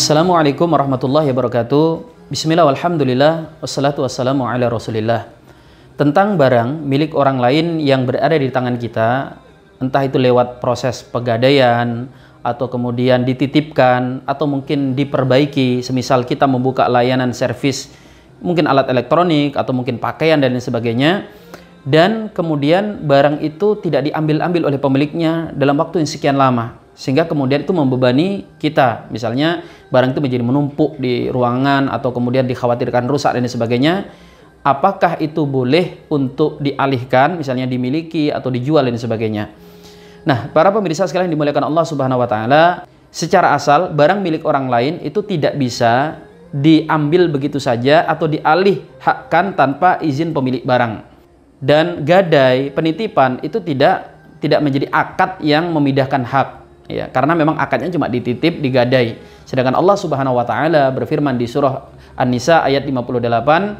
Assalamualaikum warahmatullahi wabarakatuh. Bismillah walhamdulillah wassalatu wassalamu ala rasulillah. Tentang barang milik orang lain yang berada di tangan kita, entah itu lewat proses pegadaian atau kemudian dititipkan atau mungkin diperbaiki, semisal kita membuka layanan servis mungkin alat elektronik atau mungkin pakaian dan lain sebagainya, dan kemudian barang itu tidak diambil-ambil oleh pemiliknya dalam waktu yang sekian lama, sehingga kemudian itu membebani kita. Misalnya barang itu menjadi menumpuk di ruangan atau kemudian dikhawatirkan rusak dan sebagainya. Apakah itu boleh untuk dialihkan, misalnya dimiliki atau dijual dan sebagainya? Nah, para pemirsa sekalian dimuliakan Allah Subhanahu wa taala, secara asal barang milik orang lain itu tidak bisa diambil begitu saja atau dialihkan tanpa izin pemilik barang. Dan gadai, penitipan itu tidak menjadi akad yang memindahkan hak. Ya, karena memang akadnya cuma dititip, digadai. Sedangkan Allah Subhanahu wa taala berfirman di surah An-Nisa ayat 58,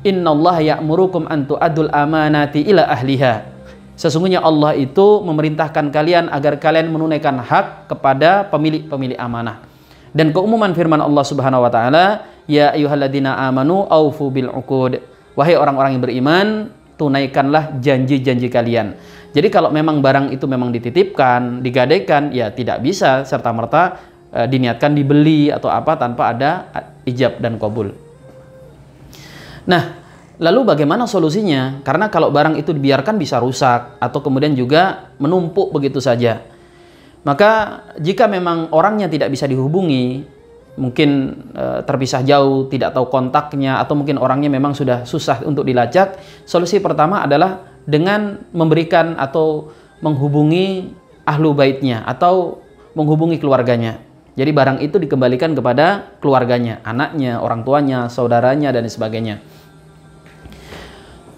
"Innallaha ya'murukum an tu'addul amanati ila ahliha." Sesungguhnya Allah itu memerintahkan kalian agar kalian menunaikan hak kepada pemilik amanah. Dan keumuman firman Allah Subhanahu wa taala, "Ya ayyuhalladzina amanu aufu bil uqud." Wahai orang-orang yang beriman, tunaikanlah janji-janji kalian. Jadi kalau memang barang itu memang dititipkan, digadaikan, ya tidak bisa serta-merta diniatkan dibeli atau apa tanpa ada ijab dan qabul. Nah, lalu bagaimana solusinya? Karena kalau barang itu dibiarkan bisa rusak atau kemudian juga menumpuk begitu saja. Maka jika memang orangnya tidak bisa dihubungi, mungkin terpisah jauh, tidak tahu kontaknya, atau mungkin orangnya memang sudah susah untuk dilacak, solusi pertama adalah dengan memberikan atau menghubungi ahlu baitnya atau menghubungi keluarganya. Jadi barang itu dikembalikan kepada keluarganya, anaknya, orang tuanya, saudaranya, dan sebagainya.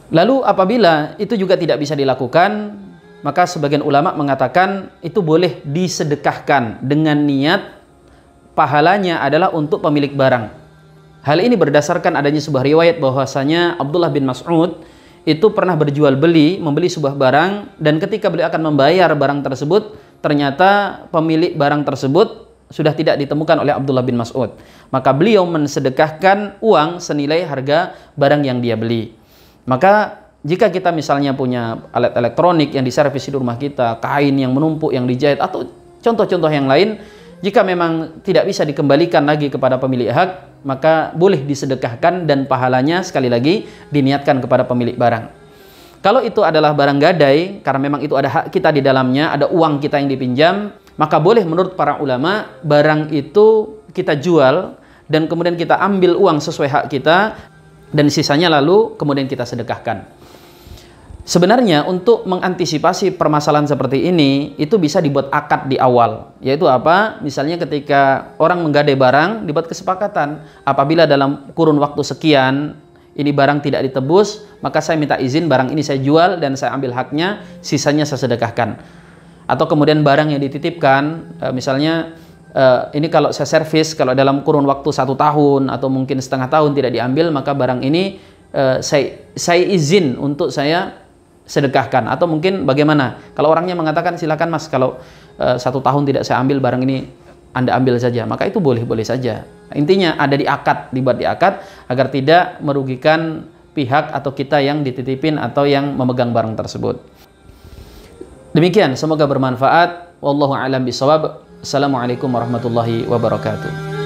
Lalu apabila itu juga tidak bisa dilakukan, maka sebagian ulama mengatakan itu boleh disedekahkan dengan niat pahalanya adalah untuk pemilik barang. Hal ini berdasarkan adanya sebuah riwayat bahwasanya Abdullah bin Mas'ud itu pernah membeli sebuah barang, dan ketika beliau akan membayar barang tersebut, ternyata pemilik barang tersebut sudah tidak ditemukan oleh Abdullah bin Mas'ud. Maka beliau mensedekahkan uang senilai harga barang yang dia beli. Maka jika kita misalnya punya alat elektronik yang diservis di rumah kita, kain yang menumpuk, yang dijahit, atau contoh-contoh yang lain, jika memang tidak bisa dikembalikan lagi kepada pemilik hak, maka boleh disedekahkan dan pahalanya sekali lagi diniatkan kepada pemilik barang. Kalau itu adalah barang gadai, karena memang itu ada hak kita di dalamnya, ada uang kita yang dipinjam, maka boleh menurut para ulama barang itu kita jual dan kemudian kita ambil uang sesuai hak kita dan sisanya lalu kemudian kita sedekahkan. Sebenarnya untuk mengantisipasi permasalahan seperti ini, itu bisa dibuat akad di awal. Yaitu apa? Misalnya ketika orang menggadai barang, dibuat kesepakatan. Apabila dalam kurun waktu sekian, ini barang tidak ditebus, maka saya minta izin barang ini saya jual dan saya ambil haknya, sisanya saya sedekahkan. Atau kemudian barang yang dititipkan, misalnya ini kalau saya servis, kalau dalam kurun waktu 1 tahun atau mungkin setengah tahun tidak diambil, maka barang ini saya izin untuk saya sedekahkan. Atau mungkin bagaimana kalau orangnya mengatakan silakan mas, kalau 1 tahun tidak saya ambil barang ini, Anda ambil saja, maka itu boleh-boleh saja. Intinya ada di akad, dibuat di akad agar tidak merugikan pihak atau kita yang dititipin atau yang memegang barang tersebut. Demikian, semoga bermanfaat. Wallahu a'lam bishawab. Assalamualaikum warahmatullahi wabarakatuh.